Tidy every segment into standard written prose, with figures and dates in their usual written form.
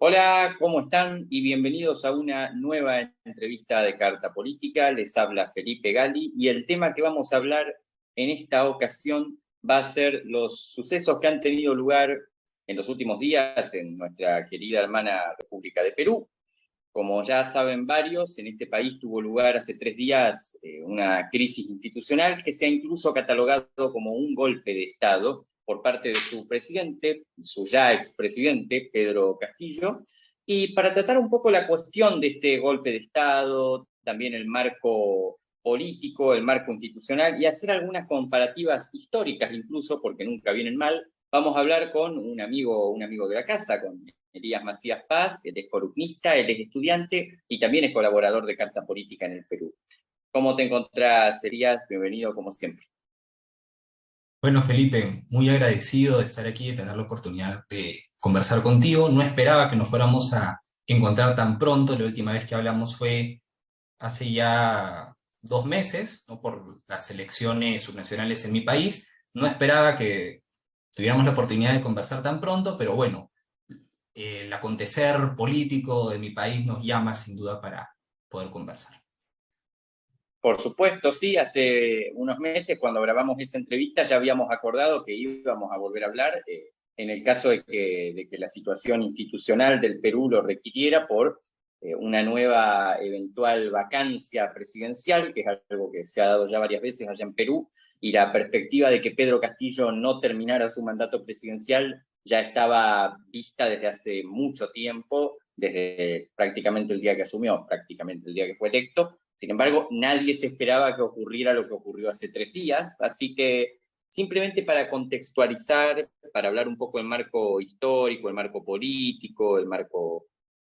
Hola, ¿cómo están? Y bienvenidos a una nueva entrevista de Carta Política. Les habla Felipe Gali y el tema que vamos a hablar en esta ocasión va a ser los sucesos que han tenido lugar en los últimos días en nuestra querida hermana República de Perú. Como ya saben varios, en este país tuvo lugar hace 3 días una crisis institucional que se ha incluso catalogado como un golpe de Estado por parte de su presidente, su ya expresidente, Pedro Castillo. Y para tratar un poco la cuestión de este golpe de Estado, también el marco político, el marco institucional, y hacer algunas comparativas históricas incluso, porque nunca vienen mal, vamos a hablar con un amigo de la casa, con Elías Macías Paz. Él es columnista, él es estudiante y también es colaborador de Carta Política en el Perú. ¿Cómo te encontrás, Elías? Bienvenido como siempre. Bueno, Felipe, muy agradecido de estar aquí y de tener la oportunidad de conversar contigo. No esperaba que nos fuéramos a encontrar tan pronto. La última vez que hablamos fue hace ya 2 meses, ¿no? Por las elecciones subnacionales en mi país. No esperaba que tuviéramos la oportunidad de conversar tan pronto, pero bueno, el acontecer político de mi país nos llama sin duda para poder conversar. Por supuesto, sí, hace unos meses cuando grabamos esa entrevista ya habíamos acordado que íbamos a volver a hablar en el caso de que la situación institucional del Perú lo requiriera por una nueva eventual vacancia presidencial, que es algo que se ha dado ya varias veces allá en Perú, y la perspectiva de que Pedro Castillo no terminara su mandato presidencial ya estaba vista desde hace mucho tiempo, desde prácticamente el día que asumió, prácticamente el día que fue electo. Sin embargo, nadie se esperaba que ocurriera lo que ocurrió hace 3 días, así que simplemente para contextualizar, para hablar un poco del marco histórico, el marco político,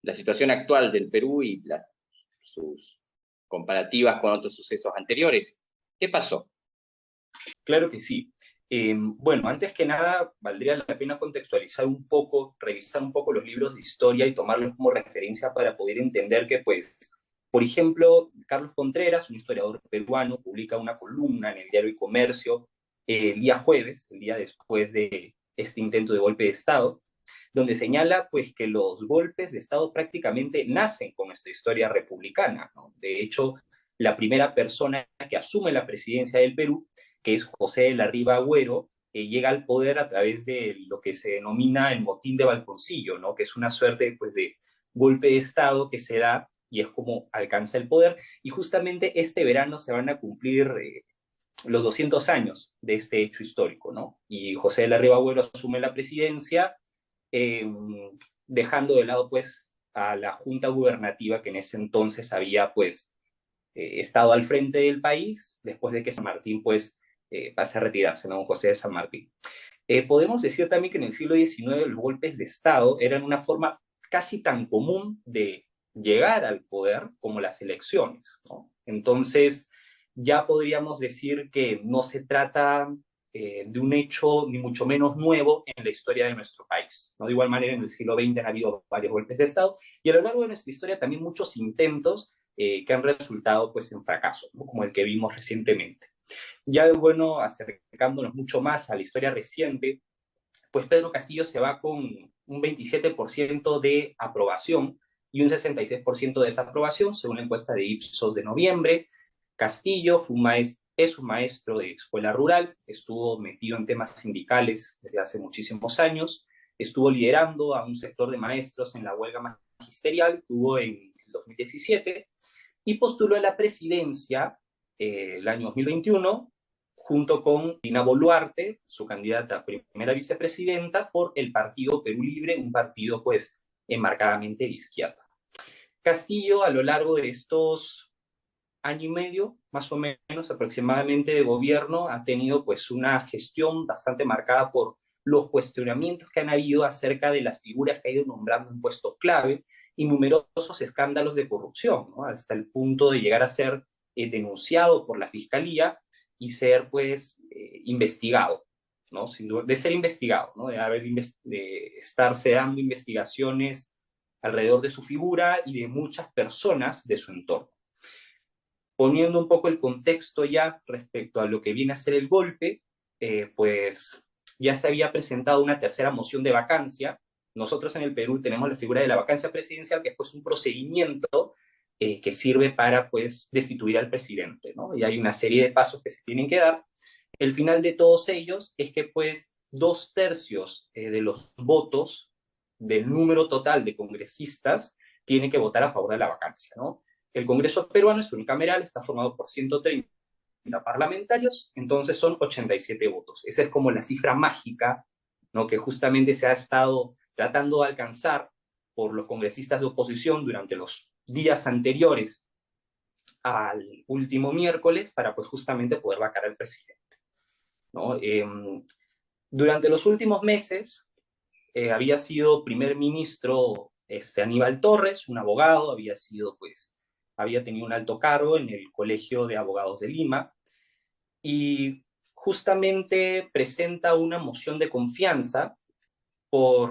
la situación actual del Perú y sus comparativas con otros sucesos anteriores. ¿Qué pasó? Claro que sí. Bueno, antes que nada, valdría la pena contextualizar un poco, revisar un poco los libros de historia y tomarlos como referencia para poder entender que, pues, por ejemplo, Carlos Contreras, un historiador peruano, publica una columna en el diario El Comercio el día jueves, el día después de este intento de golpe de Estado, donde señala, pues, que los golpes de Estado prácticamente nacen con esta historia republicana, ¿no? De hecho, la primera persona que asume la presidencia del Perú, que es José de la Riva Agüero, llega al poder a través de lo que se denomina el motín de Balconcillo, ¿no? Que es una suerte, pues, de golpe de Estado que se da y es como alcanza el poder. Y justamente este verano se van a cumplir los 200 años de este hecho histórico, ¿no? Y José de la Riva Agüero asume la presidencia, eh, dejando de lado, pues, a la junta gubernativa que en ese entonces había, pues, estado al frente del país, después de que San Martín, pues, pase a retirarse, ¿no? José de San Martín. Podemos decir también que en el siglo XIX los golpes de Estado eran una forma casi tan común de llegar al poder como las elecciones, ¿no? Entonces, ya podríamos decir que no se trata de un hecho ni mucho menos nuevo en la historia de nuestro país, ¿no? De igual manera, en el siglo XX han habido varios golpes de Estado y a lo largo de nuestra historia también muchos intentos que han resultado, pues, en fracaso, ¿no? Como el que vimos recientemente. Ya, bueno, acercándonos mucho más a la historia reciente, pues Pedro Castillo se va con un 27% de aprobación y un 66% de desaprobación, según la encuesta de Ipsos de noviembre. Castillo es un maestro de escuela rural, estuvo metido en temas sindicales desde hace muchísimos años, estuvo liderando a un sector de maestros en la huelga magisterial que hubo en el 2017 y postuló a la presidencia el año 2021 junto con Dina Boluarte, su candidata a primera vicepresidenta, por el Partido Perú Libre, un partido, pues, enmarcadamente de izquierda. Castillo, a lo largo de estos año y medio, más o menos aproximadamente, de gobierno, ha tenido, pues, una gestión bastante marcada por los cuestionamientos que han habido acerca de las figuras que ha ido nombrando en puestos clave y numerosos escándalos de corrupción, ¿no? Hasta el punto de llegar a ser denunciado por la fiscalía y ser, pues, investigado, ¿no? Sin duda, de ser investigado, ¿no? De estarse dando investigaciones alrededor de su figura y de muchas personas de su entorno. Poniendo un poco el contexto ya respecto a lo que viene a ser el golpe, pues ya se había presentado una tercera moción de vacancia. Nosotros en el Perú tenemos la figura de la vacancia presidencial, que es pues un procedimiento que sirve para pues destituir al presidente, ¿no? Y hay una serie de pasos que se tienen que dar. El final de todos ellos es que pues 2/3 de los votos del número total de congresistas tienen que votar a favor de la vacancia, ¿no? El Congreso peruano es unicameral, está formado por 130 parlamentarios, entonces son 87 votos. Esa es como la cifra mágica, ¿no?, que justamente se ha estado tratando de alcanzar por los congresistas de oposición durante los días anteriores al último miércoles para pues justamente poder vacar al presidente, ¿no? Durante los últimos meses había sido primer ministro Aníbal Torres, un abogado, había tenido un alto cargo en el Colegio de Abogados de Lima, y justamente presenta una moción de confianza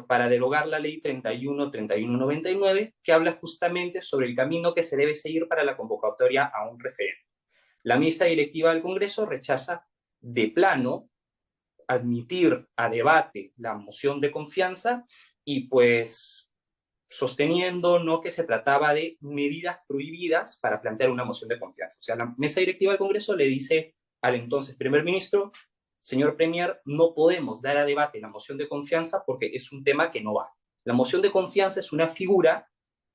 para derogar la ley 3199, que habla justamente sobre el camino que se debe seguir para la convocatoria a un referéndum. La mesa directiva del Congreso rechaza de plano admitir a debate la moción de confianza y pues sosteniendo no que se trataba de medidas prohibidas para plantear una moción de confianza. O sea, la mesa directiva del Congreso le dice al entonces primer ministro: señor Premier, no podemos dar a debate la moción de confianza porque es un tema que no va. La moción de confianza es una figura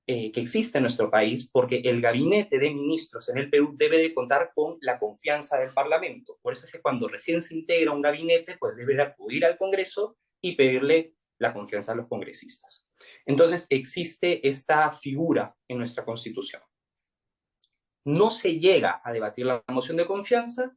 que existe en nuestro país porque el gabinete de ministros en el Perú debe de contar con la confianza del Parlamento. Por eso es que cuando recién se integra un gabinete, pues debe de acudir al Congreso y pedirle la confianza a los congresistas. Entonces existe esta figura en nuestra Constitución. No se llega a debatir la moción de confianza,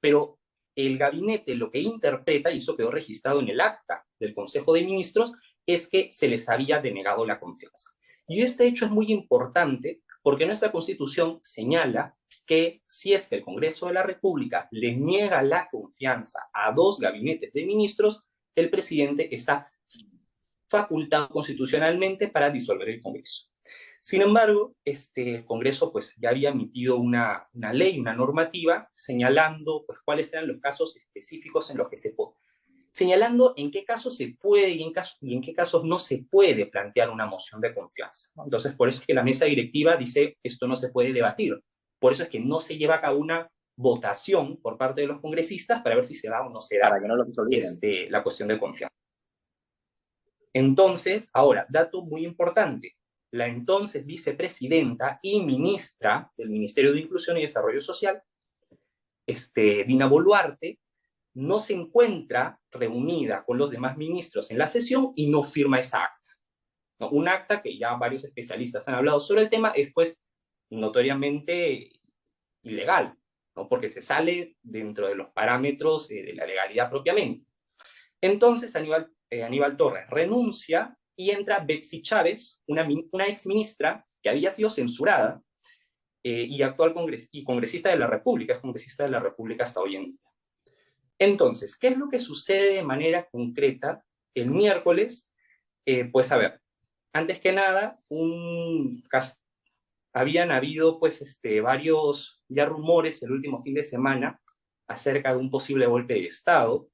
pero el gabinete lo que interpreta, y eso quedó registrado en el acta del Consejo de Ministros, es que se les había denegado la confianza. Y este hecho es muy importante porque nuestra Constitución señala que si es que el Congreso de la República le niega la confianza a 2 gabinetes de ministros, el presidente está facultado constitucionalmente para disolver el Congreso. Sin embargo, el Congreso pues, ya había emitido una ley, una normativa, señalando pues, cuáles eran los casos específicos en los que señalando en qué casos se puede y en qué casos no se puede plantear una moción de confianza, ¿no? Entonces, por eso es que la mesa directiva dice que esto no se puede debatir. Por eso es que no se lleva a cabo una votación por parte de los congresistas para ver si se da o no se da para que no lo resolvieran. la cuestión de confianza. Entonces, ahora, dato muy importante, la entonces vicepresidenta y ministra del Ministerio de Inclusión y Desarrollo Social, Dina Boluarte, no se encuentra reunida con los demás ministros en la sesión y no firma esa acta, ¿no? Un acta que ya varios especialistas han hablado sobre el tema, es pues notoriamente ilegal, ¿no?, porque se sale dentro de los parámetros de la legalidad propiamente. Entonces Aníbal Torres renuncia y entra Betsy Chávez, una exministra que había sido censurada y actual congresista de la República, es congresista de la República hasta hoy en día. Entonces, ¿qué es lo que sucede de manera concreta el miércoles? Pues a ver, antes que nada, habían habido pues varios ya rumores el último fin de semana acerca de un posible golpe de Estado,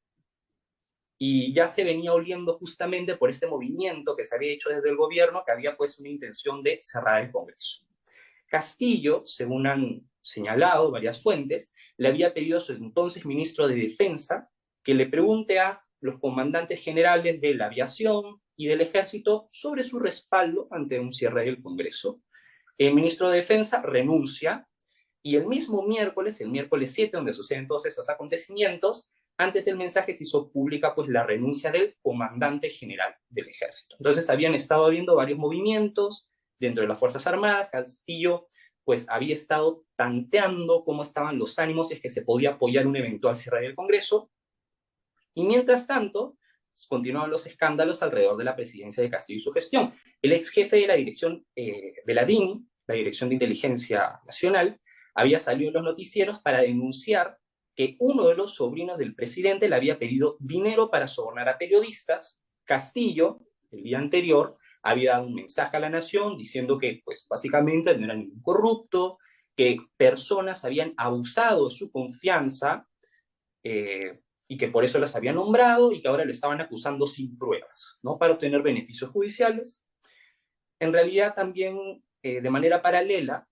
y ya se venía oliendo justamente por este movimiento que se había hecho desde el gobierno, que había pues una intención de cerrar el Congreso. Castillo, según han señalado varias fuentes, le había pedido a su entonces ministro de Defensa que le pregunte a los comandantes generales de la aviación y del ejército sobre su respaldo ante un cierre del Congreso. El ministro de Defensa renuncia y el mismo miércoles, el miércoles 7, donde suceden todos esos acontecimientos, antes del mensaje se hizo pública pues la renuncia del comandante general del ejército. Entonces habían estado habiendo varios movimientos dentro de las Fuerzas Armadas. Castillo pues había estado tanteando cómo estaban los ánimos y es que se podía apoyar un eventual cierre del Congreso. Y mientras tanto, continuaban los escándalos alrededor de la presidencia de Castillo y su gestión. El ex jefe de la dirección de la DINI, la Dirección de Inteligencia Nacional, había salido en los noticieros para denunciar que uno de los sobrinos del presidente le había pedido dinero para sobornar a periodistas. Castillo, el día anterior, había dado un mensaje a la nación diciendo que, pues, básicamente no era ningún corrupto, que personas habían abusado de su confianza y que por eso las había nombrado y que ahora lo estaban acusando sin pruebas, ¿no? Para obtener beneficios judiciales. En realidad también, de manera paralela,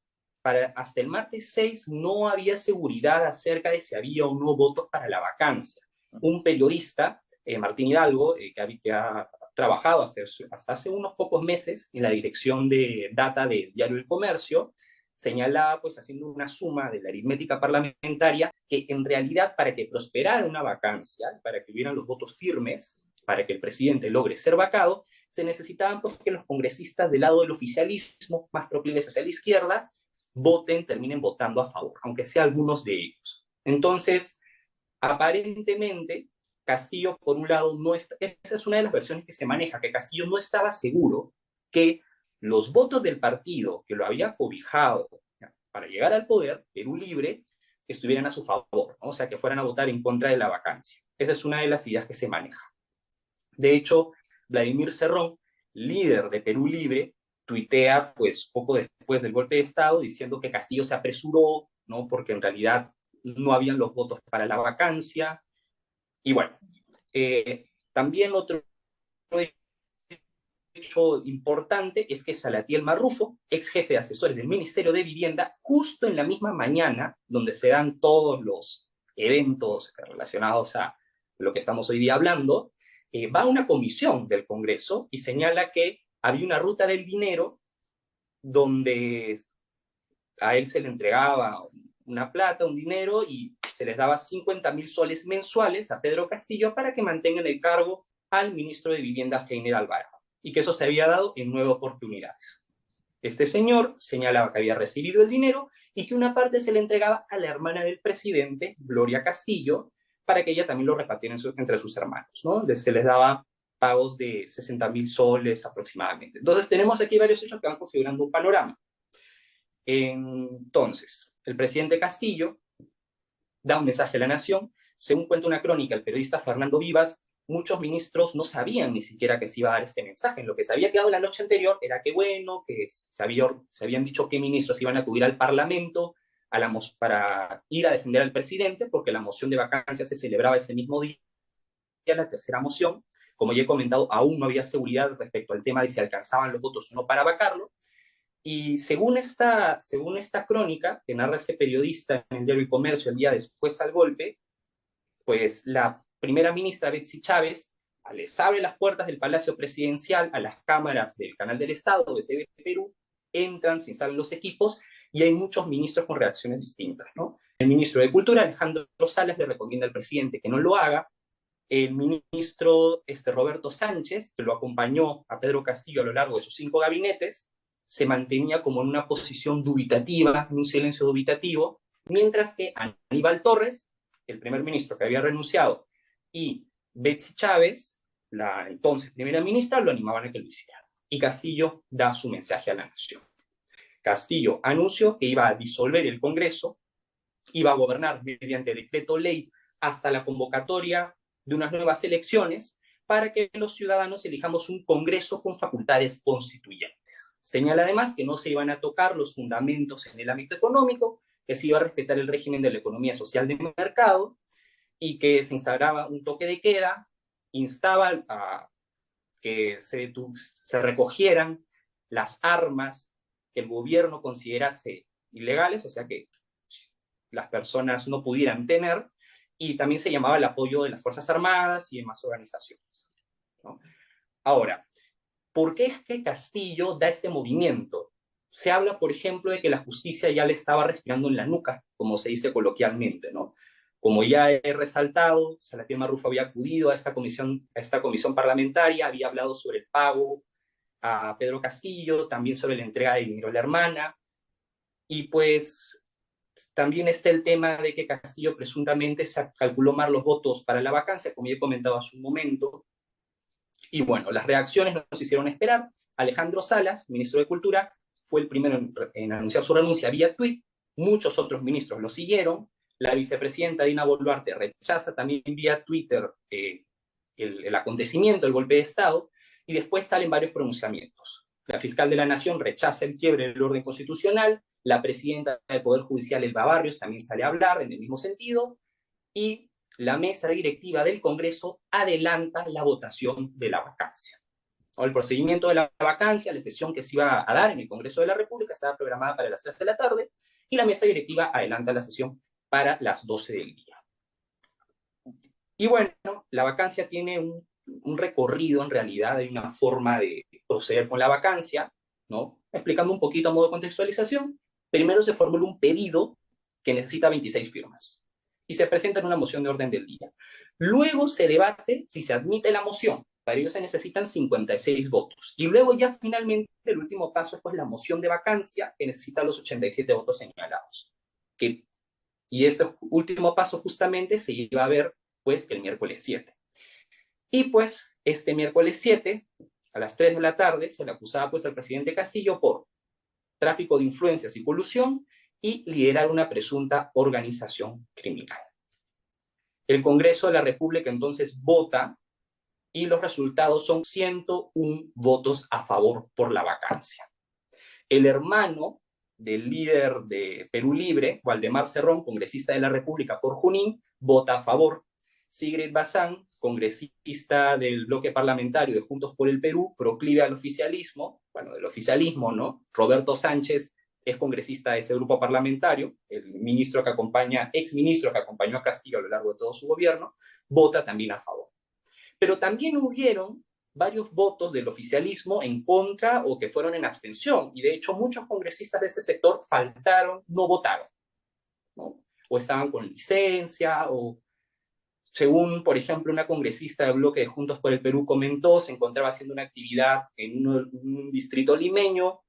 hasta el martes 6 no había seguridad acerca de si había o no votos para la vacancia. Un periodista, Martín Hidalgo, que ha trabajado hasta hace unos pocos meses en la dirección de data del Diario El Comercio, señalaba, pues haciendo una suma de la aritmética parlamentaria, que en realidad para que prosperara una vacancia, para que hubieran los votos firmes, para que el presidente logre ser vacado, se necesitaban pues, que los congresistas del lado del oficialismo, más proclives hacia la izquierda, terminen votando a favor, aunque sea algunos de ellos. Entonces, aparentemente, Castillo, por un lado, no está, esa es una de las versiones que se maneja, que Castillo no estaba seguro que los votos del partido que lo había cobijado para llegar al poder, Perú Libre, estuvieran a su favor, ¿no? O sea, que fueran a votar en contra de la vacancia. Esa es una de las ideas que se maneja. De hecho, Vladimir Cerrón, líder de Perú Libre, tuitea pues poco después del golpe de Estado diciendo que Castillo se apresuró, ¿no? Porque en realidad no habían los votos para la vacancia. Y bueno, también otro hecho importante es que Salatiel Marrufo, ex jefe de asesores del Ministerio de Vivienda, justo en la misma mañana donde se dan todos los eventos relacionados a lo que estamos hoy día hablando, va a una comisión del Congreso y señala que había una ruta del dinero donde a él se le entregaba una plata, un dinero, y se les daba 50.000 soles mensuales a Pedro Castillo para que mantengan el cargo al ministro de Vivienda, Heiner Alvarado, y que eso se había dado en 9 oportunidades. Este señor señalaba que había recibido el dinero y que una parte se le entregaba a la hermana del presidente, Gloria Castillo, para que ella también lo repartiera entre sus hermanos, ¿no? Se les daba pagos de 60.000 soles aproximadamente. Entonces tenemos aquí varios hechos que van configurando un panorama. Entonces, el presidente Castillo da un mensaje a la nación. Según cuenta una crónica el periodista Fernando Vivas, muchos ministros no sabían ni siquiera que se iba a dar este mensaje. Lo que se había quedado la noche anterior era que, bueno, que se habían dicho qué ministros iban a acudir al Parlamento para ir a defender al presidente, porque la moción de vacancia se celebraba ese mismo día, la tercera moción. Como ya he comentado, aún no había seguridad respecto al tema de si alcanzaban los votos o no para vacarlo. Y según esta crónica que narra este periodista en el Diario El Comercio el día después al golpe, pues la primera ministra Betsy Chávez les abre las puertas del Palacio Presidencial a las cámaras del Canal del Estado, de TV Perú, entran, se instalan los equipos y hay muchos ministros con reacciones distintas, ¿no? El ministro de Cultura, Alejandro Salas, le recomienda al presidente que no lo haga. El ministro Roberto Sánchez, que lo acompañó a Pedro Castillo a lo largo de sus 5 gabinetes, se mantenía como en una posición dubitativa, en un silencio dubitativo, mientras que Aníbal Torres, el primer ministro que había renunciado, y Betsy Chávez, la entonces primera ministra, lo animaban a que lo hiciera. Y Castillo da su mensaje a la nación. Castillo anunció que iba a disolver el Congreso, iba a gobernar mediante decreto ley hasta la convocatoria de unas nuevas elecciones para que los ciudadanos elijamos un Congreso con facultades constituyentes. Señala además que no se iban a tocar los fundamentos en el ámbito económico, que se iba a respetar el régimen de la economía social de mercado y que se instauraba un toque de queda, instaba a que se recogieran las armas que el gobierno considerase ilegales, o sea que las personas no pudieran tener, y también se llamaba el apoyo de las Fuerzas Armadas y demás organizaciones, ¿no? Ahora, ¿por qué es que Castillo da este movimiento? Se habla, por ejemplo, de que la justicia ya le estaba respirando en la nuca, como se dice coloquialmente, ¿no? Como ya he resaltado, Salatiel Marrufo había acudido a esta comisión parlamentaria, había hablado sobre el pago a Pedro Castillo, también sobre la entrega de dinero a la hermana, y pues también está el tema de que Castillo presuntamente se calculó mal los votos para la vacancia, como ya he comentado hace un momento. Y bueno, las reacciones nos hicieron esperar. Alejandro Salas, ministro de Cultura, fue el primero en anunciar su renuncia vía tuit. Muchos otros ministros lo siguieron. La vicepresidenta Dina Boluarte rechaza también vía Twitter el acontecimiento, el golpe de Estado, y después salen varios pronunciamientos. La fiscal de la Nación rechaza el quiebre del orden constitucional. La presidenta del Poder Judicial, Elba Barrios, también sale a hablar en el mismo sentido, y la mesa directiva del Congreso adelanta la votación de la vacancia. O el procedimiento de la vacancia, la sesión que se iba a dar en el Congreso de la República, estaba programada para las 3 de la tarde, y la mesa directiva adelanta la sesión para las 12 del día. Y bueno, la vacancia tiene un recorrido, en realidad, hay una forma de proceder con la vacancia, ¿no? Explicando un poquito a modo de contextualización. Primero se formula un pedido que necesita 26 firmas y se presenta en una moción de orden del día. Luego se debate si se admite la moción. Para ello se necesitan 56 votos. Y luego ya finalmente el último paso es pues la moción de vacancia, que necesita los 87 votos señalados. Y este último paso justamente se iba a ver pues el miércoles 7. Y pues este miércoles 7, a las 3 de la tarde, se le acusaba pues al presidente Castillo por tráfico de influencias y colusión y liderar una presunta organización criminal. El Congreso de la República entonces vota y los resultados son 101 votos a favor por la vacancia. El hermano del líder de Perú Libre, Waldemar Cerrón, congresista de la República por Junín, vota a favor. Sigrid Bazán, congresista del bloque parlamentario de Juntos por el Perú, proclive al oficialismo, bueno, del oficialismo, ¿no? Roberto Sánchez es congresista de ese grupo parlamentario, el ministro que acompaña, exministro que acompañó a Castillo a lo largo de todo su gobierno, vota también a favor. Pero también hubieron varios votos del oficialismo en contra o que fueron en abstención, y de hecho muchos congresistas de ese sector faltaron, no votaron, ¿no? O estaban con licencia, o según, por ejemplo, una congresista del bloque de Juntos por el Perú comentó, se encontraba haciendo una actividad en un distrito limeño,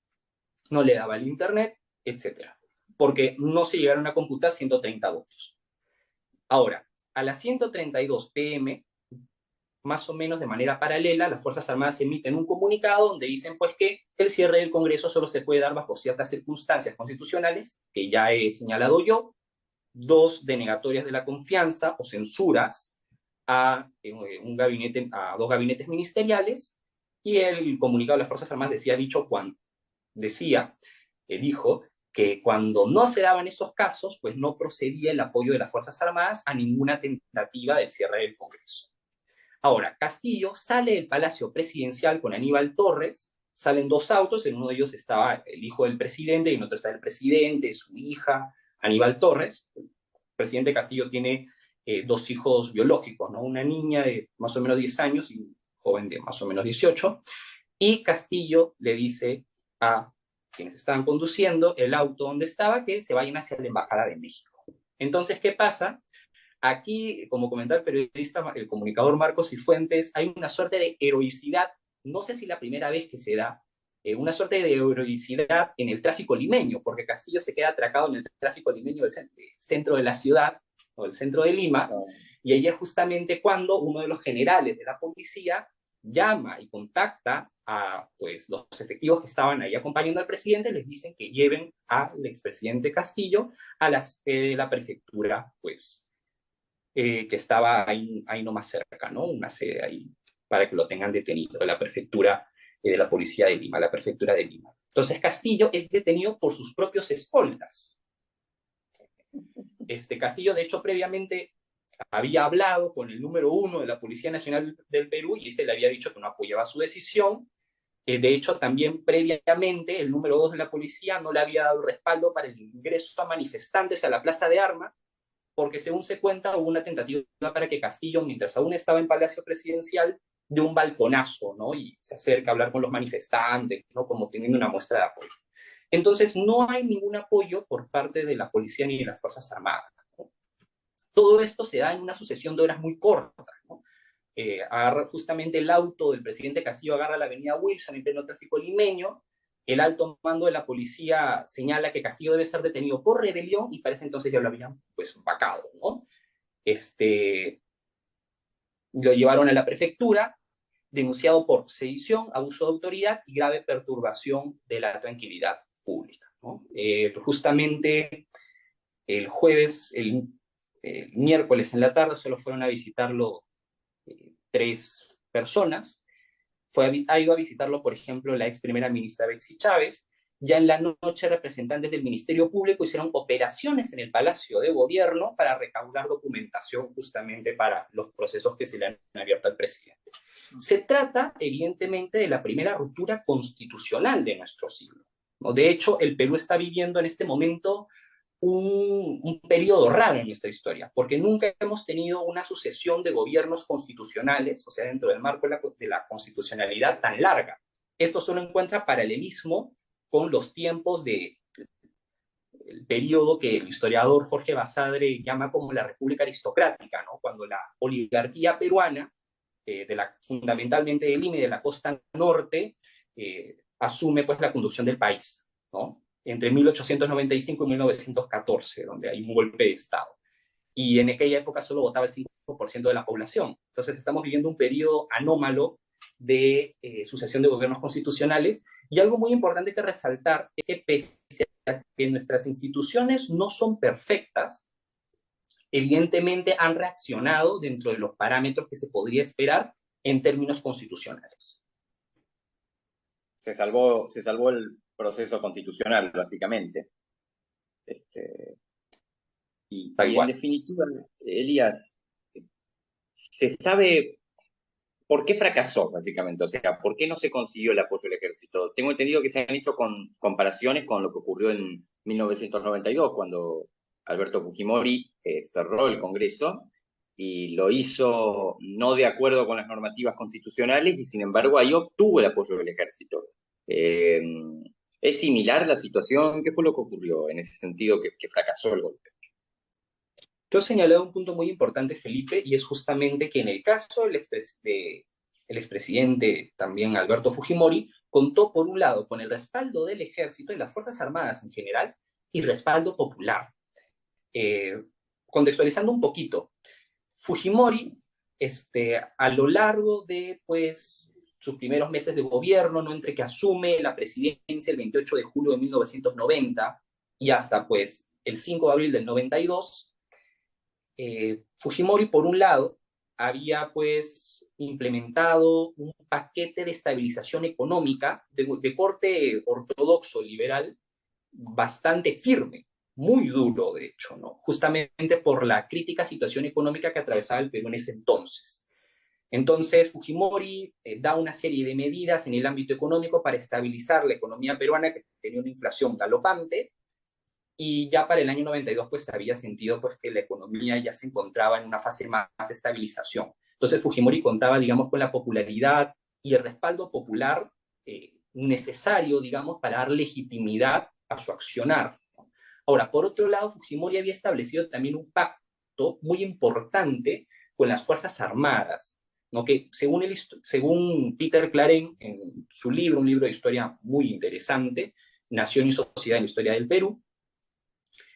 no le daba el internet, etcétera, porque no se llegaron a computar 130 votos. Ahora, a las 132 p.m., más o menos de manera paralela, las Fuerzas Armadas emiten un comunicado donde dicen pues que el cierre del Congreso solo se puede dar bajo ciertas circunstancias constitucionales, que ya he señalado yo, 2 denegatorias de la confianza o censuras a 2 gabinetes ministeriales, y el comunicado de las Fuerzas Armadas dijo que cuando no se daban esos casos, pues no procedía el apoyo de las Fuerzas Armadas a ninguna tentativa del cierre del Congreso. Ahora, Castillo sale del Palacio Presidencial con Aníbal Torres, salen 2 autos, en uno de ellos estaba el hijo del presidente y en otro estaba el presidente, su hija, Aníbal Torres. El presidente Castillo tiene 2 hijos biológicos, ¿no? Una niña de más o menos 10 años y un joven de más o menos 18, y Castillo le dice a quienes estaban conduciendo el auto donde estaba que se vayan hacia la Embajada de México. Entonces, ¿qué pasa? Aquí, como comentaba el periodista, el comunicador Marcos Cifuentes, hay una suerte de heroicidad, no sé si la primera vez que se da, una suerte de heroicidad en el tráfico limeño, porque Castillo se queda atracado en el tráfico limeño del centro de la ciudad, o el centro de Lima, y ahí es justamente cuando uno de los generales de la policía llama y contacta a pues, los efectivos que estaban ahí acompañando al presidente, les dicen que lleven al expresidente Castillo a la sede de la prefectura, pues, que estaba ahí nomás cerca, ¿no? Una sede ahí para que lo tengan detenido, la prefectura de la policía de Lima, la prefectura de Lima. Entonces Castillo es detenido por sus propios escoltas. Castillo, de hecho, previamente había hablado con el número 1 de la Policía Nacional del Perú y le había dicho que no apoyaba su decisión. De hecho, también previamente el número 2 de la policía no le había dado respaldo para el ingreso a manifestantes a la Plaza de Armas, porque según se cuenta hubo una tentativa para que Castillo, mientras aún estaba en Palacio Presidencial, de un balconazo, ¿no? Y se acerca a hablar con los manifestantes, ¿no? Como teniendo una muestra de apoyo. Entonces, no hay ningún apoyo por parte de la policía ni de las Fuerzas Armadas, ¿no? Todo esto se da en una sucesión de horas muy cortas, ¿no? Agarra justamente el auto del presidente Castillo, agarra la avenida Wilson en pleno tráfico limeño. El alto mando de la policía señala que Castillo debe ser detenido por rebelión y parece entonces ya lo habían pues vacado, ¿no? Lo llevaron a la prefectura, denunciado por sedición, abuso de autoridad y grave perturbación de la tranquilidad pública, ¿no? Justamente el jueves, el miércoles en la tarde solo fueron a visitarlo 3 personas. Ha ido a visitarlo, por ejemplo, la ex primera ministra Betsy Chávez Ya en la noche, representantes del Ministerio Público hicieron operaciones en el Palacio de Gobierno para recaudar documentación justamente para los procesos que se le han abierto al presidente. Se trata, evidentemente, de la primera ruptura constitucional de nuestro siglo, ¿no? De hecho, el Perú está viviendo en este momento un periodo raro en nuestra historia, porque nunca hemos tenido una sucesión de gobiernos constitucionales, o sea, dentro del marco de la constitucionalidad tan larga. Esto solo encuentra paralelismo con los tiempos del periodo que el historiador Jorge Basadre llama como la República Aristocrática, ¿no? Cuando la oligarquía peruana, fundamentalmente de Lima y de la costa norte, asume pues la conducción del país, ¿no? Entre 1895 y 1914, donde hay un golpe de Estado. Y en aquella época solo votaba el 5% de la población. Entonces estamos viviendo un periodo anómalo de sucesión de gobiernos constitucionales. Y algo muy importante que resaltar es que pese a que nuestras instituciones no son perfectas, evidentemente han reaccionado dentro de los parámetros que se podría esperar en términos constitucionales. Se salvó el proceso constitucional, básicamente. Y en definitiva, Elías, se sabe por qué fracasó, básicamente. O sea, ¿por qué no se consiguió el apoyo del ejército? Tengo entendido que se han hecho comparaciones con lo que ocurrió en 1992, cuando Alberto Fujimori cerró el Congreso y lo hizo no de acuerdo con las normativas constitucionales y sin embargo ahí obtuvo el apoyo del ejército. ¿Es similar la situación? ¿Qué fue lo que ocurrió en ese sentido que fracasó el golpe? Tú has señalado un punto muy importante, Felipe, y es justamente que en el caso del expresidente también Alberto Fujimori, contó por un lado con el respaldo del ejército y las Fuerzas Armadas en general y respaldo popular. Contextualizando un poquito, Fujimori, a lo largo de pues, sus primeros meses de gobierno, ¿no? Entre que asume la presidencia el 28 de julio de 1990 y hasta pues, el 5 de abril del 92, Fujimori, por un lado, había pues implementado un paquete de estabilización económica de corte ortodoxo liberal bastante firme, muy duro de hecho, ¿no? Justamente por la crítica situación económica que atravesaba el Perú en ese entonces. Entonces, Fujimori da una serie de medidas en el ámbito económico para estabilizar la economía peruana que tenía una inflación galopante, y ya para el año 92 pues había sentido pues que la economía ya se encontraba en una fase más de estabilización. Entonces Fujimori contaba, digamos, con la popularidad y el respaldo popular necesario, digamos, para dar legitimidad a su accionar. Ahora, por otro lado, Fujimori había establecido también un pacto muy importante con las Fuerzas Armadas, ¿no? Que según Peter Claren, en su libro, un libro de historia muy interesante, Nación y Sociedad en la Historia del Perú,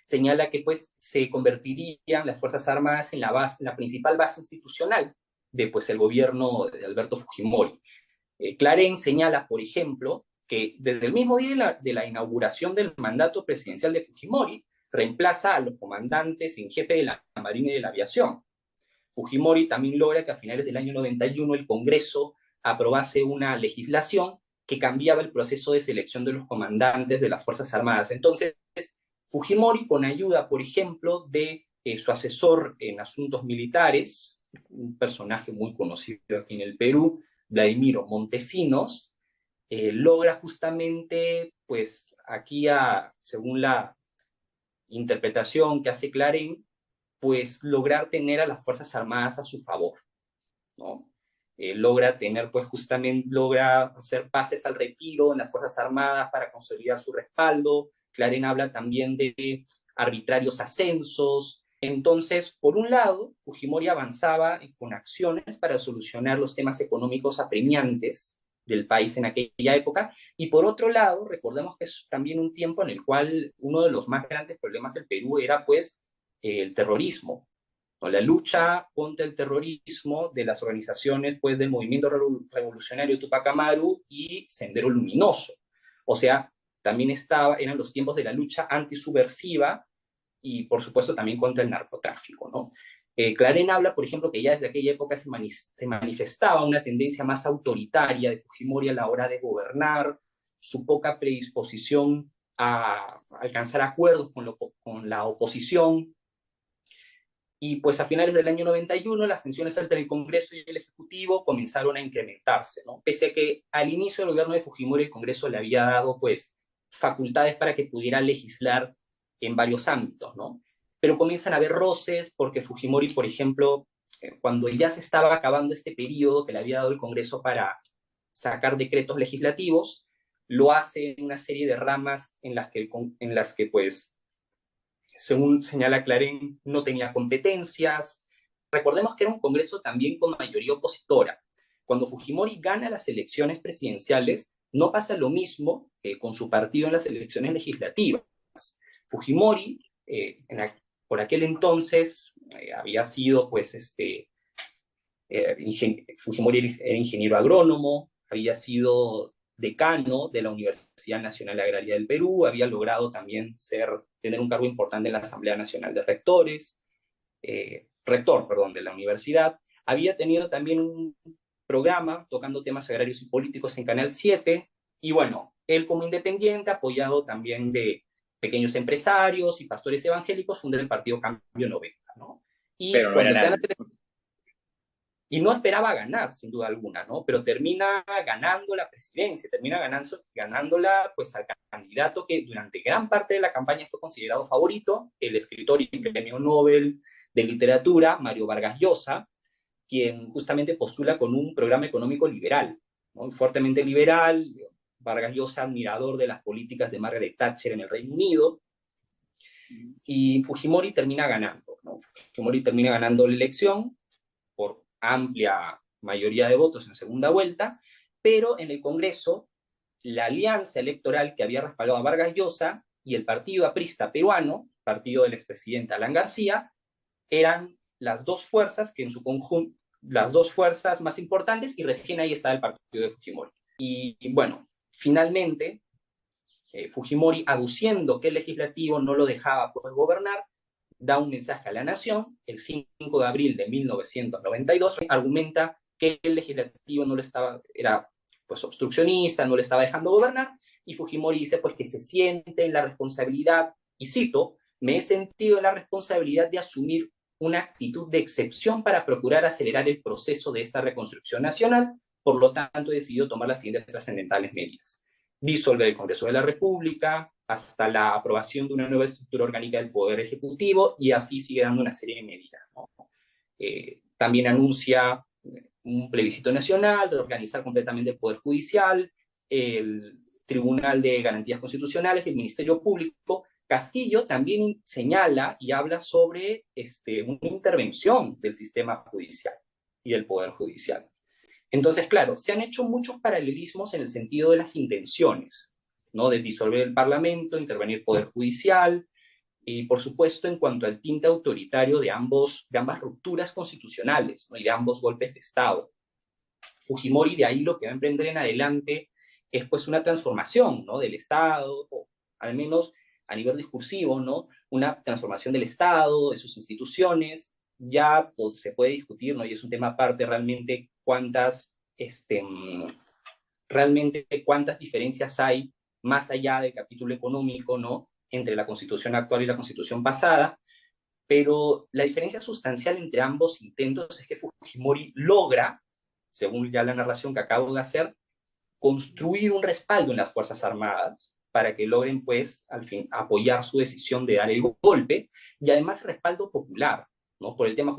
señala que pues se convertirían las Fuerzas Armadas en la principal base institucional de pues el gobierno de Alberto Fujimori. Claren señala, por ejemplo, que desde el mismo día de la inauguración del mandato presidencial de Fujimori, reemplaza a los comandantes en jefe de la Marina y de la Aviación. Fujimori también logra que a finales del año 91 el Congreso aprobase una legislación que cambiaba el proceso de selección de los comandantes de las Fuerzas Armadas. Entonces, Fujimori, con ayuda, por ejemplo, de su asesor en asuntos militares, un personaje muy conocido aquí en el Perú, Vladimiro Montesinos, logra justamente, pues aquí, según la interpretación que hace Claren, pues lograr tener a las Fuerzas Armadas a su favor, ¿no? Logra tener, pues justamente, logra hacer pases al retiro en las Fuerzas Armadas para consolidar su respaldo. Claren habla también de arbitrarios ascensos. Entonces, por un lado, Fujimori avanzaba con acciones para solucionar los temas económicos apremiantes del país en aquella época, y por otro lado, recordemos que es también un tiempo en el cual uno de los más grandes problemas del Perú era, pues, el terrorismo, ¿no? La lucha contra el terrorismo de las organizaciones, pues, del Movimiento Revolucionario Tupac Amaru y Sendero Luminoso. O sea, también eran los tiempos de la lucha antisubversiva y, por supuesto, también contra el narcotráfico, ¿no? Claren habla, por ejemplo, que ya desde aquella época se manifestaba una tendencia más autoritaria de Fujimori a la hora de gobernar, su poca predisposición a alcanzar acuerdos con la oposición. Y pues a finales del año 91 las tensiones entre el Congreso y el Ejecutivo comenzaron a incrementarse, ¿no? Pese a que al inicio del gobierno de Fujimori el Congreso le había dado pues facultades para que pudiera legislar en varios ámbitos, ¿no? Pero comienzan a haber roces porque Fujimori, por ejemplo, cuando ya se estaba acabando este periodo que le había dado el Congreso para sacar decretos legislativos, lo hace en una serie de ramas en las que pues, según señala Clarín, no tenía competencias. Recordemos que era un Congreso también con mayoría opositora. Cuando Fujimori gana las elecciones presidenciales, no pasa lo mismo con su partido en las elecciones legislativas. Fujimori, por aquel entonces, había sido, pues, Fujimori era ingeniero agrónomo, había sido decano de la Universidad Nacional Agraria del Perú, había logrado también tener un cargo importante en la Asamblea Nacional de Rectores, rector, perdón, de la universidad. Había tenido también un programa tocando temas agrarios y políticos en Canal 7, y bueno, él como independiente, apoyado también de pequeños empresarios y pastores evangélicos, fundó el partido Cambio 90, ¿no? Y Pero no era nadie. Y no esperaba ganar, sin duda alguna, ¿no? Pero termina ganando la presidencia, termina ganándola pues al candidato que durante gran parte de la campaña fue considerado favorito, el escritor y premio Nobel de literatura, Mario Vargas Llosa, quien justamente postula con un programa económico liberal, ¿no? Fuertemente liberal. Vargas Llosa, admirador de las políticas de Margaret Thatcher en el Reino Unido, y Fujimori termina ganando, ¿no? Fujimori termina ganando la elección por amplia mayoría de votos en segunda vuelta, pero en el Congreso, la alianza electoral que había respaldado a Vargas Llosa y el Partido Aprista Peruano, partido del expresidente Alan García, eran las dos fuerzas que en su conjunto, las dos fuerzas más importantes, y recién ahí está el partido de Fujimori. Y bueno, finalmente, Fujimori, aduciendo que el legislativo no lo dejaba poder gobernar, da un mensaje a la nación el 5 de abril de 1992, argumenta que el legislativo no lo estaba, era pues obstruccionista, no le estaba dejando gobernar, y Fujimori dice pues que se siente en la responsabilidad, y cito, me he sentido en la responsabilidad de asumir una actitud de excepción para procurar acelerar el proceso de esta reconstrucción nacional, por lo tanto he decidido tomar las siguientes trascendentales medidas: disolver el Congreso de la República, hasta la aprobación de una nueva estructura orgánica del Poder Ejecutivo, y así sigue dando una serie de medidas, ¿no? También anuncia un plebiscito nacional, reorganizar completamente el Poder Judicial, el Tribunal de Garantías Constitucionales y el Ministerio Público. Castillo también señala y habla sobre una intervención del sistema judicial y del Poder Judicial. Entonces, claro, se han hecho muchos paralelismos en el sentido de las intenciones, ¿no? De disolver el Parlamento, intervenir el Poder Judicial, y por supuesto en cuanto al tinte autoritario de ambas rupturas constitucionales, ¿no? Y de ambos golpes de Estado. Fujimori de ahí lo que va a emprender en adelante es pues una transformación, ¿no? Del Estado, o al menos a nivel discursivo, ¿no? Una transformación del Estado, de sus instituciones. Ya pues, se puede discutir, ¿no? Y es un tema aparte realmente cuántas diferencias hay más allá del capítulo económico, ¿no? Entre la Constitución actual y la Constitución pasada, pero la diferencia sustancial entre ambos intentos es que Fujimori logra, según ya la narración que acabo de hacer, construir un respaldo en las Fuerzas Armadas para que logren, pues, al fin, apoyar su decisión de dar el golpe, y además respaldo popular, ¿no? Por el tema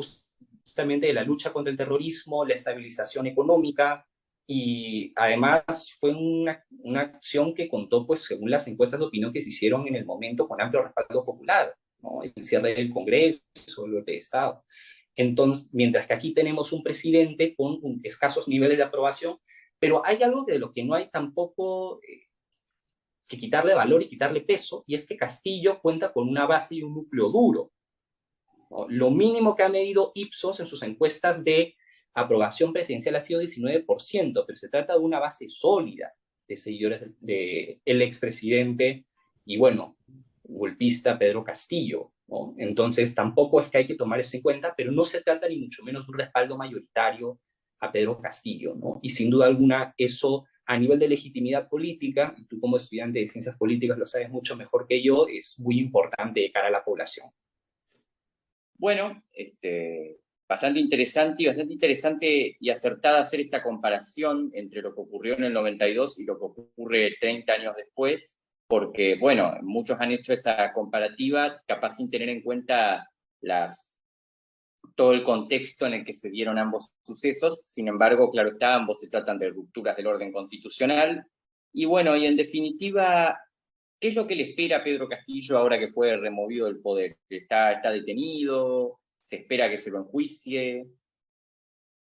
justamente de la lucha contra el terrorismo, la estabilización económica, y además fue una acción que contó, pues, según las encuestas de opinión que se hicieron en el momento, con amplio respaldo popular, ¿no? El cierre del Congreso, el golpe de Estado. Entonces, mientras que aquí tenemos un presidente con escasos niveles de aprobación, pero hay algo de lo que no hay tampoco que quitarle valor y quitarle peso, y es que Castillo cuenta con una base y un núcleo duro, ¿no? Lo mínimo que ha medido Ipsos en sus encuestas de aprobación presidencial ha sido 19%, pero se trata de una base sólida de seguidores del expresidente y, bueno, golpista Pedro Castillo, ¿no? Entonces tampoco es que hay que tomar eso en cuenta, pero no se trata ni mucho menos de un respaldo mayoritario a Pedro Castillo, ¿no? Y sin duda alguna eso a nivel de legitimidad política, y tú como estudiante de ciencias políticas lo sabes mucho mejor que yo, es muy importante de cara a la población. Bueno, bastante interesante y acertada hacer esta comparación entre lo que ocurrió en el 92 y lo que ocurre 30 años después, porque, bueno, muchos han hecho esa comparativa, capaz sin tener en cuenta todo el contexto en el que se dieron ambos sucesos. Sin embargo, claro está, ambos se tratan de rupturas del orden constitucional. Y bueno, y en definitiva, ¿qué es lo que le espera a Pedro Castillo ahora que fue removido del poder? ¿Está detenido? ¿Se espera que se lo enjuicie?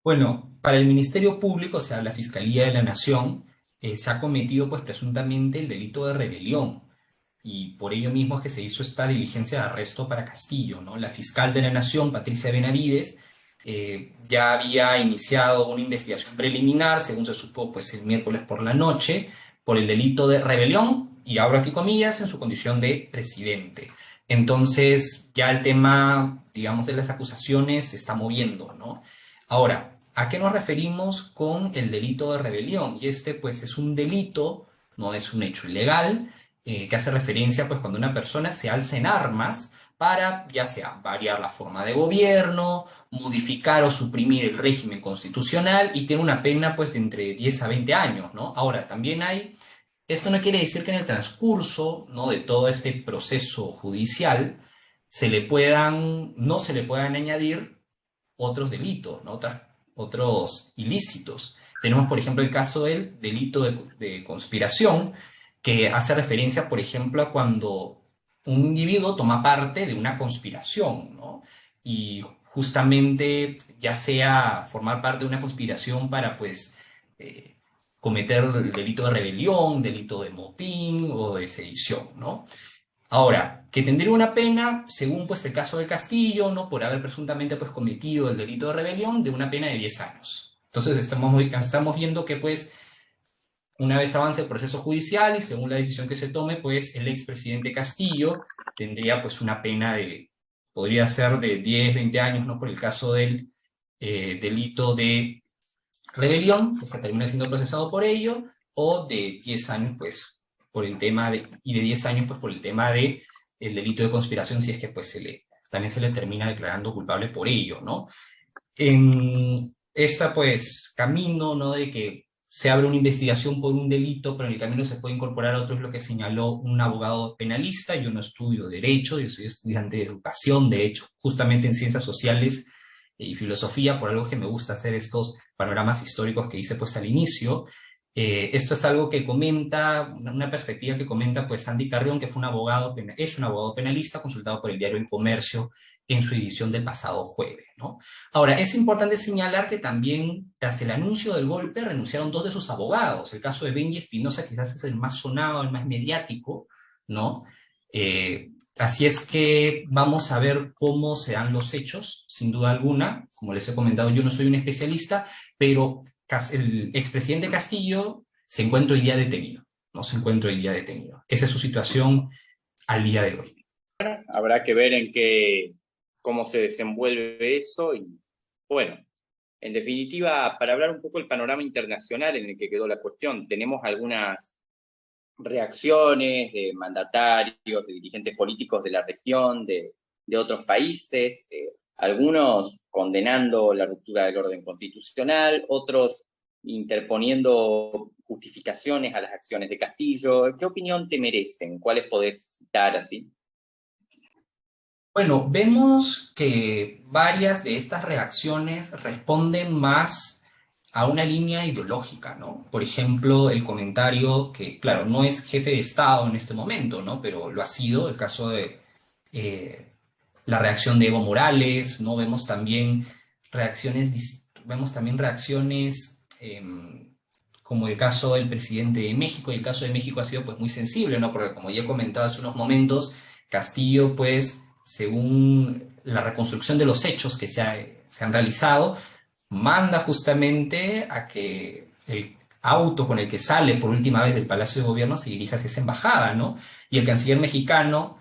Bueno, para el Ministerio Público, o sea, la Fiscalía de la Nación, se ha cometido pues presuntamente el delito de rebelión y por ello mismo es que se hizo esta diligencia de arresto para Castillo, ¿no? La fiscal de la Nación, Patricia Benavides, ya había iniciado una investigación preliminar, según se supo, pues el miércoles por la noche, por el delito de rebelión y abro aquí comillas, en su condición de presidente. Entonces, ya el tema, digamos, de las acusaciones se está moviendo, ¿no? Ahora, ¿a qué nos referimos con el delito de rebelión? Y pues, es un delito, no es un hecho ilegal, que hace referencia, pues, cuando una persona se alza en armas para, ya sea, variar la forma de gobierno, modificar o suprimir el régimen constitucional y tiene una pena, pues, de entre 10 a 20 años, ¿no? Ahora, también esto no quiere decir que en el transcurso, ¿no?, de todo este proceso judicial no se le puedan añadir otros delitos, ¿no? Otros ilícitos. Tenemos, por ejemplo, el caso del delito de conspiración, que hace referencia, por ejemplo, a cuando un individuo toma parte de una conspiración, ¿no? Y justamente, ya sea formar parte de una conspiración para, pues, cometer el delito de rebelión, delito de motín o de sedición, ¿no? Ahora, que tendría una pena, según pues el caso de Castillo, ¿no?, por haber presuntamente pues cometido el delito de rebelión, de una pena de 10 años. Entonces estamos viendo que pues una vez avance el proceso judicial y según la decisión que se tome, pues el expresidente Castillo tendría pues una pena podría ser de 10, 20 años, ¿no?, por el caso del delito de rebelión, si es que termina siendo procesado por ello, o de 10 años pues por el tema y de 10 años pues por el tema de el delito de conspiración, si es que pues también se le termina declarando culpable por ello, ¿no? En pues camino, ¿no?, de que se abre una investigación por un delito, pero en el camino se puede incorporar otro, es lo que señaló un abogado penalista. Yo no estudio Derecho, yo soy estudiante de Educación, de hecho, justamente en Ciencias Sociales y Filosofía, por algo que me gusta hacer estos panoramas históricos que hice pues al inicio. Esto es algo que comenta, una perspectiva que comenta pues Andy Carrión, que es un abogado penalista consultado por el diario El Comercio en su edición del pasado jueves, ¿no? Ahora, es importante señalar que también, tras el anuncio del golpe, renunciaron 2 de sus abogados. El caso de Benji Espinosa quizás es el más sonado, el más mediático, ¿no? Así es que vamos a ver cómo se dan los hechos, sin duda alguna. Como les he comentado, yo no soy un especialista, pero el expresidente Castillo se encuentra hoy día detenido, no se encuentra hoy día detenido. Esa es su situación al día de hoy. Habrá que ver cómo se desenvuelve eso y, bueno, en definitiva, para hablar un poco del panorama internacional en el que quedó la cuestión, tenemos algunas reacciones de mandatarios, de dirigentes políticos de la región, de otros países, algunos condenando la ruptura del orden constitucional, otros interponiendo justificaciones a las acciones de Castillo. ¿Qué opinión te merecen? ¿Cuáles podés citar así? Bueno, vemos que varias de estas reacciones responden más a una línea ideológica, ¿no? Por ejemplo, el comentario que, claro, no es jefe de Estado en este momento, ¿no?, pero lo ha sido, el caso de la reacción de Evo Morales, ¿no? Vemos también reacciones como el caso del presidente de México, y el caso de México ha sido pues muy sensible, ¿no? Porque como ya he comentado hace unos momentos, Castillo, pues, según la reconstrucción de los hechos que se han realizado, manda justamente a que el auto con el que sale por última vez del Palacio de Gobierno se dirija hacia esa embajada, ¿no? Y el canciller mexicano,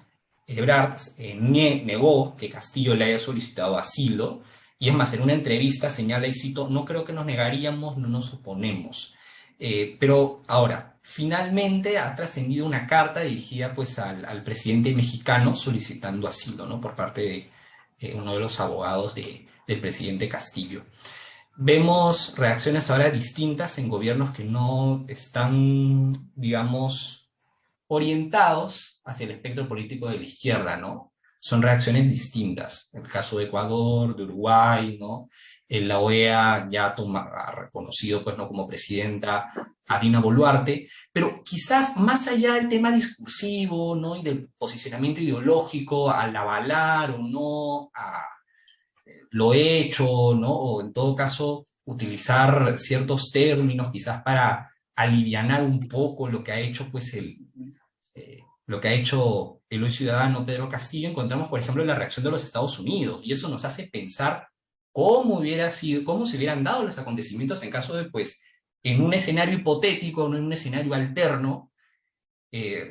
Ebrard, negó que Castillo le haya solicitado asilo, y es más, en una entrevista señala, y cito, "No creo que nos negaríamos, no nos oponemos". Pero ahora, finalmente ha trascendido una carta dirigida pues al presidente mexicano solicitando asilo, ¿no? Por parte de uno de los abogados del presidente Castillo. Vemos reacciones ahora distintas en gobiernos que no están, digamos, orientados hacia el espectro político de la izquierda, ¿no? Son reacciones distintas. El caso de Ecuador, de Uruguay, ¿no? La OEA ya ha reconocido, pues, ¿no? Como presidenta a Dina Boluarte, pero quizás más allá del tema discursivo, ¿no? Y del posicionamiento ideológico, al avalar o no a lo hecho, ¿no? O en todo caso, utilizar ciertos términos quizás para alivianar un poco lo que ha hecho, pues, lo que ha hecho el hoy ciudadano Pedro Castillo, encontramos, por ejemplo, la reacción de los Estados Unidos, y eso nos hace pensar cómo hubiera sido, cómo se hubieran dado los acontecimientos en caso de, pues, en un escenario hipotético, no en un escenario alterno, el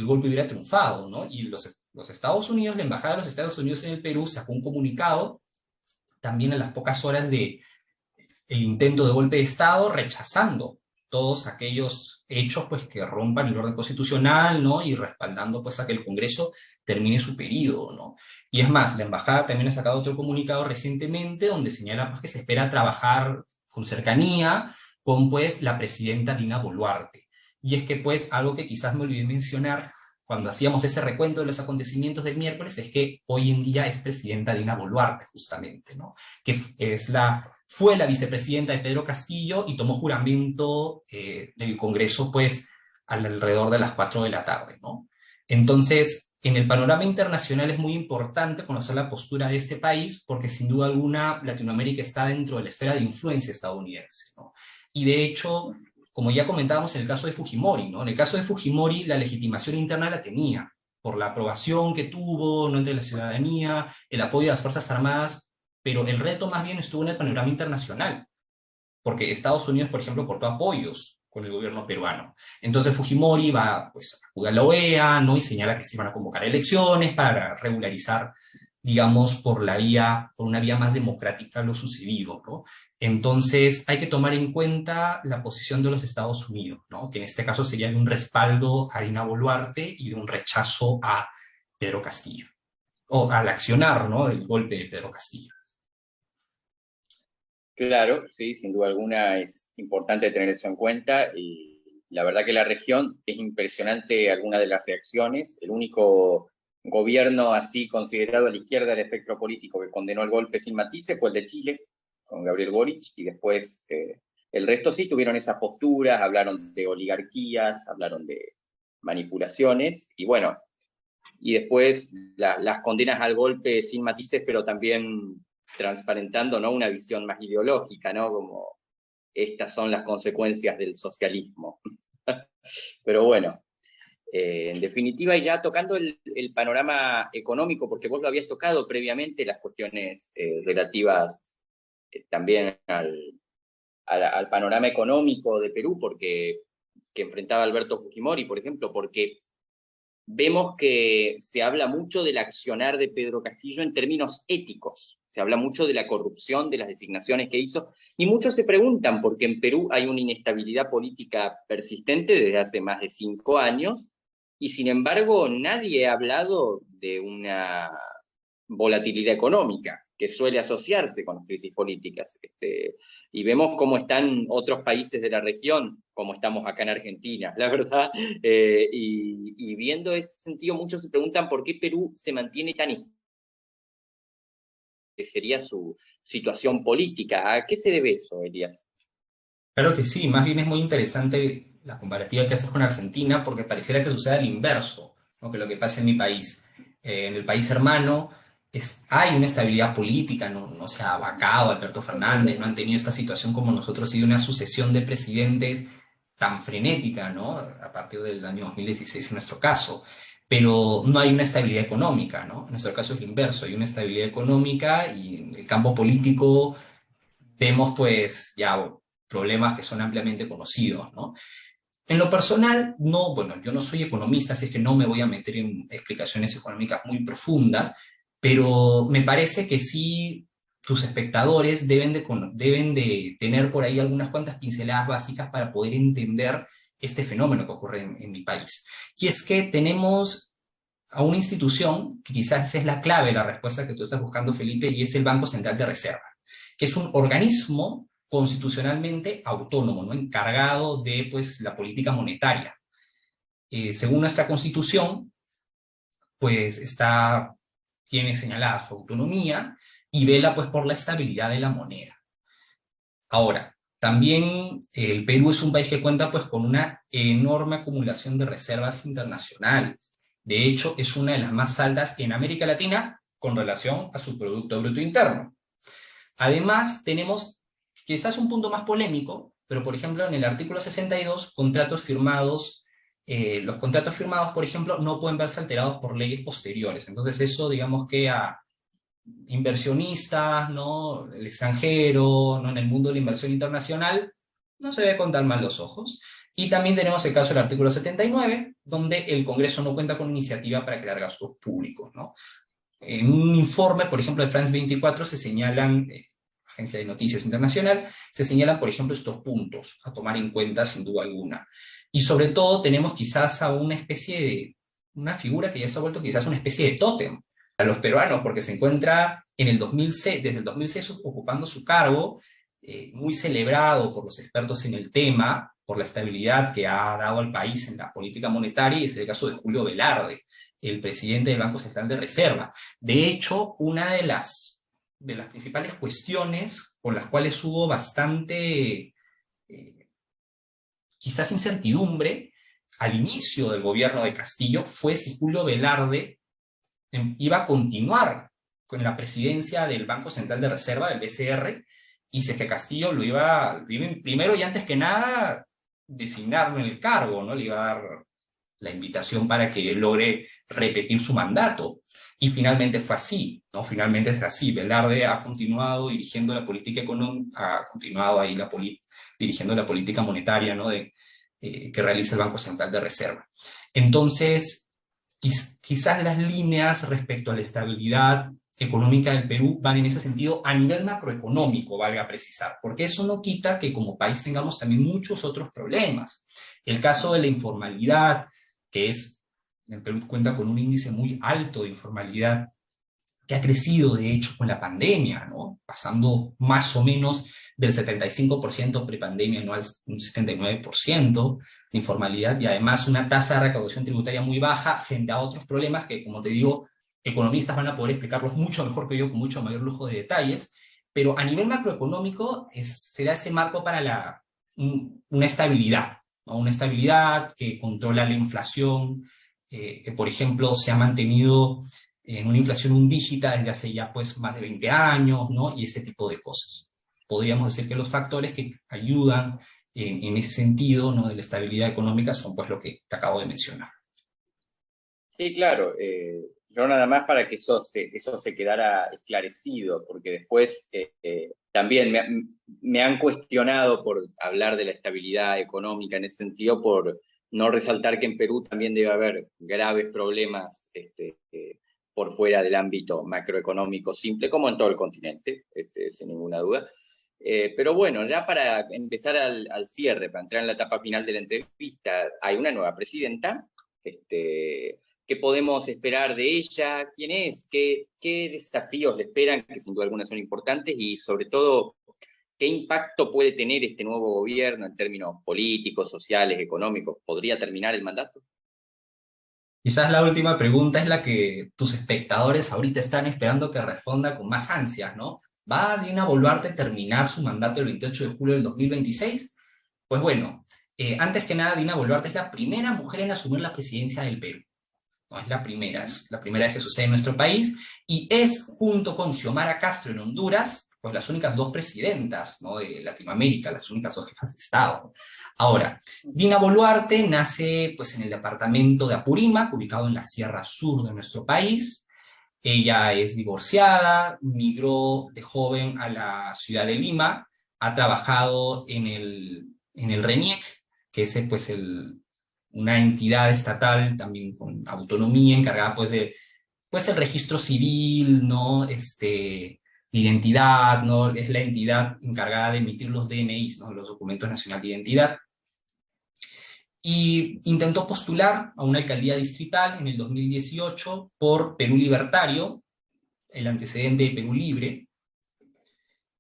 golpe hubiera triunfado, ¿no? Y los Estados Unidos, la Embajada de los Estados Unidos en el Perú sacó un comunicado también a las pocas horas de el intento de golpe de Estado, rechazando todos aquellos hechos pues, que rompan el orden constitucional, ¿no? Y respaldando pues, a que el Congreso termine su periodo, ¿no? Y es más, la Embajada también ha sacado otro comunicado recientemente donde señala pues, que se espera trabajar con cercanía con pues, la presidenta Dina Boluarte. Y es que pues algo que quizás me olvidé mencionar cuando hacíamos ese recuento de los acontecimientos del miércoles es que hoy en día es presidenta Dina Boluarte justamente, ¿no? Que fue la vicepresidenta de Pedro Castillo y tomó juramento del Congreso pues alrededor de las 4 de la tarde, ¿no? Entonces, en el panorama internacional es muy importante conocer la postura de este país porque sin duda alguna Latinoamérica está dentro de la esfera de influencia estadounidense, ¿no? Y de hecho, como ya comentábamos en el caso de Fujimori, ¿no? En el caso de Fujimori la legitimación interna la tenía por la aprobación que tuvo, ¿no? Entre la ciudadanía, el apoyo de las Fuerzas Armadas, pero el reto más bien estuvo en el panorama internacional, porque Estados Unidos, por ejemplo, cortó apoyos con el gobierno peruano. Entonces Fujimori va pues, a acudir a la OEA, ¿no? Y señala que se van a convocar elecciones para regularizar, digamos, por una vía más democrática lo sucedido, ¿no? Entonces hay que tomar en cuenta la posición de los Estados Unidos, ¿no? Que en este caso sería de un respaldo a Dina Boluarte y de un rechazo a Pedro Castillo, o al accionar, ¿no? El golpe de Pedro Castillo. Claro, sí, sin duda alguna es importante tener eso en cuenta y la verdad que la región es impresionante algunas de las reacciones. El único gobierno así considerado a la izquierda del espectro político que condenó el golpe sin matices fue el de Chile, con Gabriel Boric, y después el resto sí tuvieron esas posturas, hablaron de oligarquías, hablaron de manipulaciones, y bueno, y después las condenas al golpe sin matices, pero también transparentando, ¿no? Una visión más ideológica, ¿no? Como estas son las consecuencias del socialismo. Pero bueno, en definitiva, y ya tocando el panorama económico, porque vos lo habías tocado previamente, las cuestiones relativas también al panorama económico de Perú, que enfrentaba Alberto Fujimori, por ejemplo, porque vemos que se habla mucho del accionar de Pedro Castillo en términos éticos, se habla mucho de la corrupción, de las designaciones que hizo, y muchos se preguntan, porque en Perú hay una inestabilidad política persistente desde hace más de 5 años, y sin embargo nadie ha hablado de una volatilidad económica, que suele asociarse con las crisis políticas. Y vemos cómo están otros países de la región, como estamos acá en Argentina, la verdad, y viendo ese sentido, muchos se preguntan por qué Perú se mantiene tan estable, que sería su situación política. ¿A qué se debe eso, Elías? Claro que sí, más bien es muy interesante la comparativa que haces con Argentina porque pareciera que sucede al inverso, ¿no? Que lo que pasa en mi país. En el país hermano hay una estabilidad política, no se ha vacado Alberto Fernández, no han tenido esta situación como nosotros y de una sucesión de presidentes tan frenética, ¿no? A partir del año 2016 en nuestro caso. Pero no hay una estabilidad económica, ¿no? En nuestro caso es lo inverso, hay una estabilidad económica y en el campo político vemos pues ya problemas que son ampliamente conocidos, ¿no? En lo personal, no, bueno, yo no soy economista, así que no me voy a meter en explicaciones económicas muy profundas, pero me parece que sí tus espectadores deben de tener por ahí algunas cuantas pinceladas básicas para poder entender este fenómeno que ocurre en mi país. Y es que tenemos a una institución que quizás es la clave de la respuesta que tú estás buscando, Felipe, y es el Banco Central de Reserva, que es un organismo constitucionalmente autónomo, ¿no? Encargado de, pues, la política monetaria. Según nuestra Constitución, pues tiene señalada su autonomía y vela, pues, por la estabilidad de la moneda. Ahora, también el Perú es un país que cuenta, pues, con una enorme acumulación de reservas internacionales. De hecho, es una de las más altas en América Latina con relación a su Producto Bruto Interno. Además, tenemos quizás un punto más polémico, pero por ejemplo en el artículo 62, los contratos firmados, por ejemplo, no pueden verse alterados por leyes posteriores. Entonces eso, digamos que a inversionistas, ¿no? El extranjero, ¿no? En el mundo de la inversión internacional, no se ve con tan malos ojos. Y también tenemos el caso del artículo 79, donde el Congreso no cuenta con iniciativa para crear gastos públicos, ¿no? En un informe, por ejemplo, de France 24 se señalan, Agencia de Noticias Internacional, se señalan, por ejemplo, estos puntos a tomar en cuenta sin duda alguna. Y sobre todo tenemos quizás a una figura que ya se ha vuelto quizás una especie de tótem a los peruanos, porque se encuentra desde el 2006 ocupando su cargo, muy celebrado por los expertos en el tema, por la estabilidad que ha dado al país en la política monetaria, y es el caso de Julio Velarde, el presidente del Banco Central de Reserva. De hecho, una de las principales cuestiones con las cuales hubo bastante, quizás incertidumbre, al inicio del gobierno de Castillo, fue si Julio Velarde iba a continuar con la presidencia del Banco Central de Reserva, del BCR, y si es que Castillo lo iba primero y antes que nada, designarlo en el cargo, ¿no? Le iba a dar la invitación para que logre repetir su mandato. Y finalmente fue así, ¿no? Finalmente es así. Velarde ha continuado dirigiendo la política económica, ha continuado ahí dirigiendo la política monetaria, ¿no? Que realiza el Banco Central de Reserva. Entonces, quizás las líneas respecto a la estabilidad económica del Perú van en ese sentido a nivel macroeconómico, valga precisar, porque eso no quita que como país tengamos también muchos otros problemas. El caso de la informalidad, el Perú cuenta con un índice muy alto de informalidad, que ha crecido de hecho con la pandemia, ¿no? Pasando más o menos del 75% prepandemia, ¿no? Al 79% de informalidad, y además una tasa de recaudación tributaria muy baja frente a otros problemas que, como te digo, economistas van a poder explicarlos mucho mejor que yo, con mucho mayor lujo de detalles, pero a nivel macroeconómico será ese marco para una estabilidad, ¿no? Una estabilidad que controla la inflación, que por ejemplo se ha mantenido en una inflación undígita desde hace ya pues más de 20 años, ¿no? Y ese tipo de cosas. Podríamos decir que los factores que ayudan en ese sentido, ¿no? De la estabilidad económica son pues lo que te acabo de mencionar. Sí, claro. Yo nada más para que eso se quedara esclarecido, porque después también me han cuestionado por hablar de la estabilidad económica en ese sentido, por no resaltar que en Perú también debe haber graves problemas por fuera del ámbito macroeconómico simple, como en todo el continente, sin ninguna duda. Pero bueno, ya para empezar al cierre, para entrar en la etapa final de la entrevista, hay una nueva presidenta. ¿Qué podemos esperar de ella? ¿Quién es? ¿Qué desafíos le esperan? Que sin duda alguna son importantes, y sobre todo, ¿qué impacto puede tener este nuevo gobierno en términos políticos, sociales, económicos? ¿Podría terminar el mandato? Quizás la última pregunta es la que tus espectadores ahorita están esperando que responda con más ansias, ¿no? ¿Va Dina Boluarte a terminar su mandato el 28 de julio del 2026? Pues bueno, antes que nada, Dina Boluarte es la primera mujer en asumir la presidencia del Perú. No es la primera vez que sucede en nuestro país, y es, junto con Xiomara Castro en Honduras, pues las únicas dos presidentas, ¿no? De Latinoamérica, las únicas dos jefas de Estado. Ahora, Dina Boluarte nace pues en el departamento de Apurímac, ubicado en la Sierra Sur de nuestro país. Ella es divorciada, migró de joven a la ciudad de Lima, ha trabajado en el RENIEC, que es pues una entidad estatal también con autonomía, encargada pues de pues el registro civil, ¿no? identidad, ¿no? Es la entidad encargada de emitir los DNIs, ¿no? Los documentos nacionales de identidad. Y intentó postular a una alcaldía distrital en el 2018 por Perú Libertario, el antecedente de Perú Libre,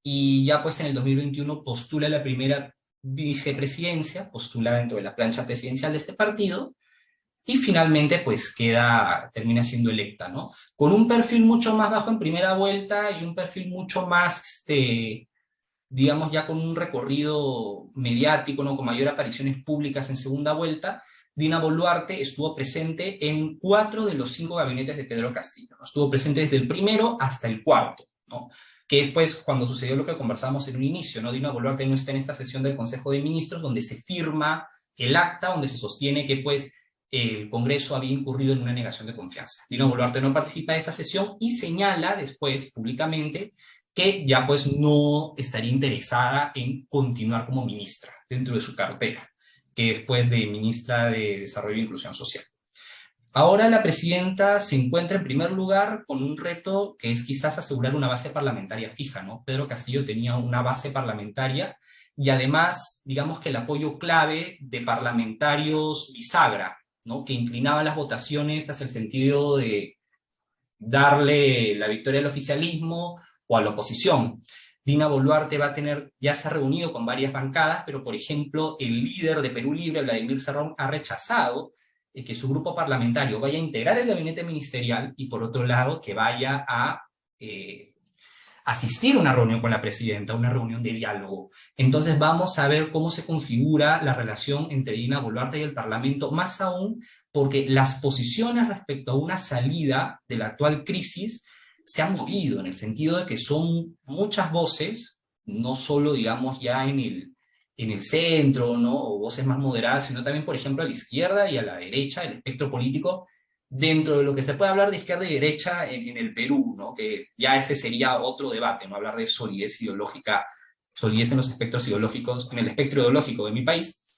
y ya pues en el 2021 postula la primera vicepresidencia, postula dentro de la plancha presidencial de este partido, y finalmente pues termina siendo electa, ¿no? Con un perfil mucho más bajo en primera vuelta y un perfil mucho más, digamos, ya con un recorrido mediático, ¿no? Con mayor apariciones públicas en segunda vuelta. Dina Boluarte estuvo presente en 4 de los 5 gabinetes de Pedro Castillo, ¿no? Estuvo presente desde el primero hasta el cuarto, ¿no? Que después, cuando sucedió lo que conversábamos en un inicio, ¿no? Dina Boluarte no está en esta sesión del Consejo de Ministros donde se firma el acta, donde se sostiene que pues el Congreso había incurrido en una negación de confianza. Dina Boluarte no participa de esa sesión y señala después públicamente que ya pues no estaría interesada en continuar como ministra dentro de su cartera, que después de ministra de Desarrollo e Inclusión Social. Ahora la presidenta se encuentra en primer lugar con un reto que es quizás asegurar una base parlamentaria fija, ¿no? Pedro Castillo tenía una base parlamentaria y además, digamos que el apoyo clave de parlamentarios bisagra, ¿no? Que inclinaban las votaciones hacia el sentido de darle la victoria al oficialismo o a la oposición. Dina Boluarte ya se ha reunido con varias bancadas, pero por ejemplo el líder de Perú Libre, Vladimir Cerrón, ha rechazado que su grupo parlamentario vaya a integrar el gabinete ministerial y por otro lado que vaya a asistir a una reunión con la presidenta, una reunión de diálogo. Entonces vamos a ver cómo se configura la relación entre Dina Boluarte y el Parlamento, más aún porque las posiciones respecto a una salida de la actual crisis se han movido, en el sentido de que son muchas voces, no solo, digamos, ya en el centro, ¿no? O voces más moderadas, sino también, por ejemplo, a la izquierda y a la derecha del espectro político, dentro de lo que se puede hablar de izquierda y derecha en el Perú, ¿no? Que ya ese sería otro debate, ¿no? Hablar de solidez ideológica, solidez en los espectros ideológicos, en el espectro ideológico de mi país.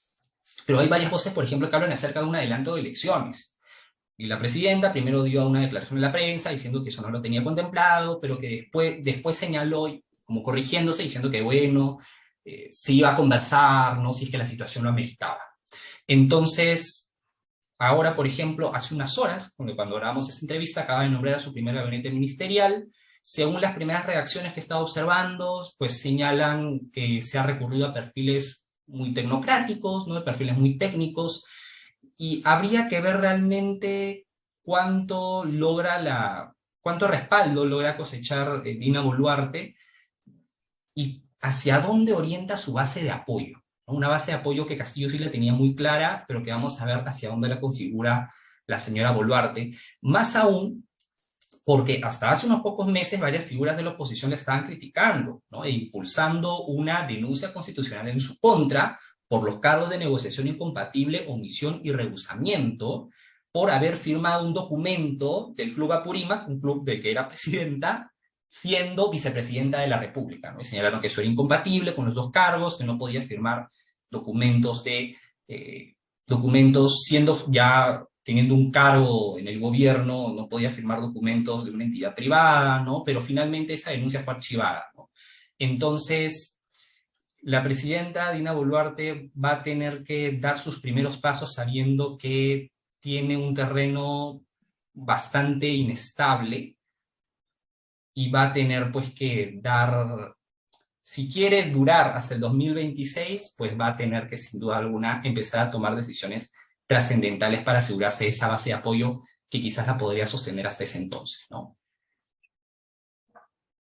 Pero hay varias voces, por ejemplo, que hablan acerca de un adelanto de elecciones. Y la presidenta primero dio una declaración en la prensa diciendo que eso no lo tenía contemplado, pero que después señaló, como corrigiéndose, diciendo que bueno, se iba a conversar, ¿no? Si es que la situación lo ameritaba. Entonces, ahora, por ejemplo, hace unas horas, cuando grabamos esta entrevista, acaba de nombrar a su primer gabinete ministerial. Según las primeras reacciones que he estado observando, pues señalan que se ha recurrido a perfiles muy tecnocráticos, ¿no? Perfiles muy técnicos, y habría que ver realmente cuánto respaldo logra cosechar Dina Boluarte y hacia dónde orienta su base de apoyo, ¿no? Una base de apoyo que Castillo sí la tenía muy clara, pero que vamos a ver hacia dónde la configura la señora Boluarte, más aún porque hasta hace unos pocos meses varias figuras de la oposición la estaban criticando, ¿no? E impulsando una denuncia constitucional en su contra por los cargos de negociación incompatible, omisión y rehusamiento, por haber firmado un documento del Club Apurímac, un club del que era presidenta, siendo vicepresidenta de la República, ¿no? Y señalaron que eso era incompatible con los dos cargos, que no podía firmar documentos siendo ya teniendo un cargo en el gobierno, no podía firmar documentos de una entidad privada, ¿no? Pero finalmente esa denuncia fue archivada, ¿no? Entonces, la presidenta Dina Boluarte va a tener que dar sus primeros pasos sabiendo que tiene un terreno bastante inestable y va a tener pues que si quiere durar hasta el 2026, pues va a tener que sin duda alguna empezar a tomar decisiones trascendentales para asegurarse esa base de apoyo que quizás la podría sostener hasta ese entonces, ¿no?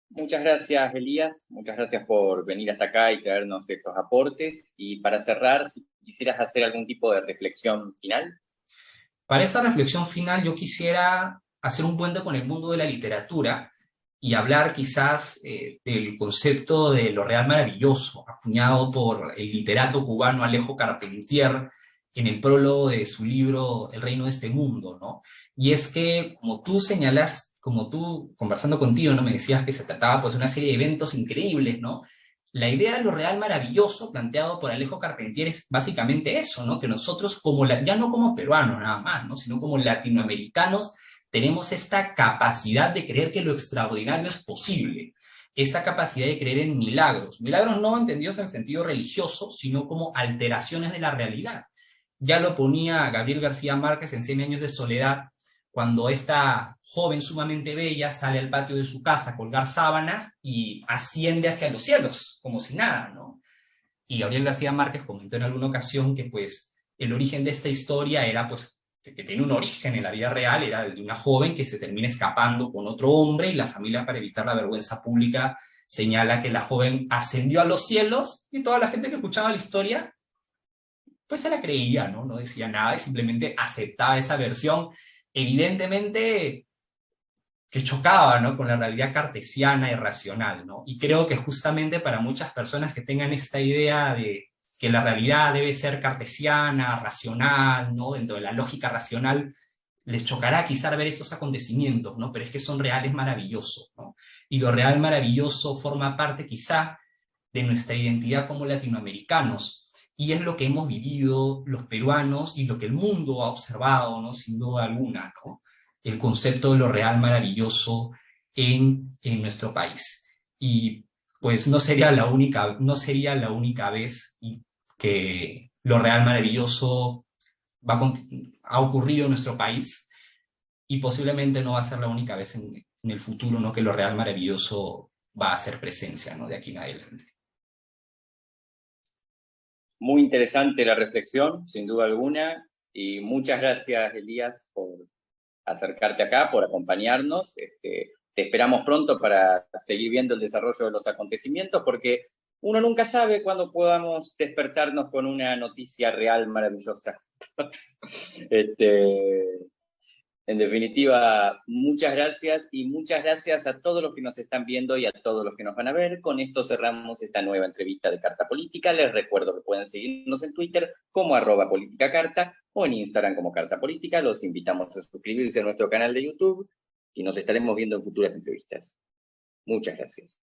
Muchas gracias, Elías. Muchas gracias por venir hasta acá y traernos estos aportes. Y para cerrar, si quisieras hacer algún tipo de reflexión final. Para esa reflexión final yo quisiera hacer un puente con el mundo de la literatura y hablar quizás del concepto de lo real maravilloso, acuñado por el literato cubano Alejo Carpentier en el prólogo de su libro El reino de este mundo, ¿no? Y es que, como tú señalas, como tú conversando contigo, ¿no? Me decías que se trataba pues de una serie de eventos increíbles, ¿no? La idea de lo real maravilloso planteado por Alejo Carpentier es básicamente eso, ¿no? Que nosotros, ya no como peruanos nada más, ¿no? Sino como latinoamericanos, tenemos esta capacidad de creer que lo extraordinario es posible. esa capacidad de creer en milagros. Milagros no entendidos en sentido religioso, sino como alteraciones de la realidad. Ya lo ponía Gabriel García Márquez en Cien años de soledad, cuando esta joven sumamente bella sale al patio de su casa a colgar sábanas y asciende hacia los cielos, como si nada, ¿no? Y Gabriel García Márquez comentó en alguna ocasión que pues el origen de esta historia era pues que tiene un origen en la vida real, era el de una joven que se termina escapando con otro hombre y la familia, para evitar la vergüenza pública, señala que la joven ascendió a los cielos y toda la gente que escuchaba la historia pues se la creía, ¿no? No decía nada y simplemente aceptaba esa versión, evidentemente que chocaba, ¿no?, con la realidad cartesiana y racional, ¿no? Y creo que justamente para muchas personas que tengan esta idea de que la realidad debe ser cartesiana, racional, ¿no?, dentro de la lógica racional, les chocará quizá ver estos acontecimientos, ¿no? Pero es que son reales maravillosos, ¿no? Y lo real maravilloso forma parte quizá de nuestra identidad como latinoamericanos, y es lo que hemos vivido los peruanos y lo que el mundo ha observado, ¿no?, sin duda alguna, ¿no?, el concepto de lo real maravilloso en nuestro país. Y pues no sería la única vez que lo real maravilloso ha ocurrido en nuestro país, y posiblemente no va a ser la única vez en el futuro, ¿no?, que lo real maravilloso va a hacer presencia, ¿no?, de aquí en adelante. Muy interesante la reflexión, sin duda alguna, y muchas gracias, Elías, por acercarte acá, por acompañarnos. Te esperamos pronto para seguir viendo el desarrollo de los acontecimientos, porque uno nunca sabe cuándo podamos despertarnos con una noticia real maravillosa. En definitiva, muchas gracias, y muchas gracias a todos los que nos están viendo y a todos los que nos van a ver. Con esto cerramos esta nueva entrevista de Carta Política. Les recuerdo que pueden seguirnos en Twitter como @politicacarta o en Instagram como Carta Política. Los invitamos a suscribirse a nuestro canal de YouTube y nos estaremos viendo en futuras entrevistas. Muchas gracias.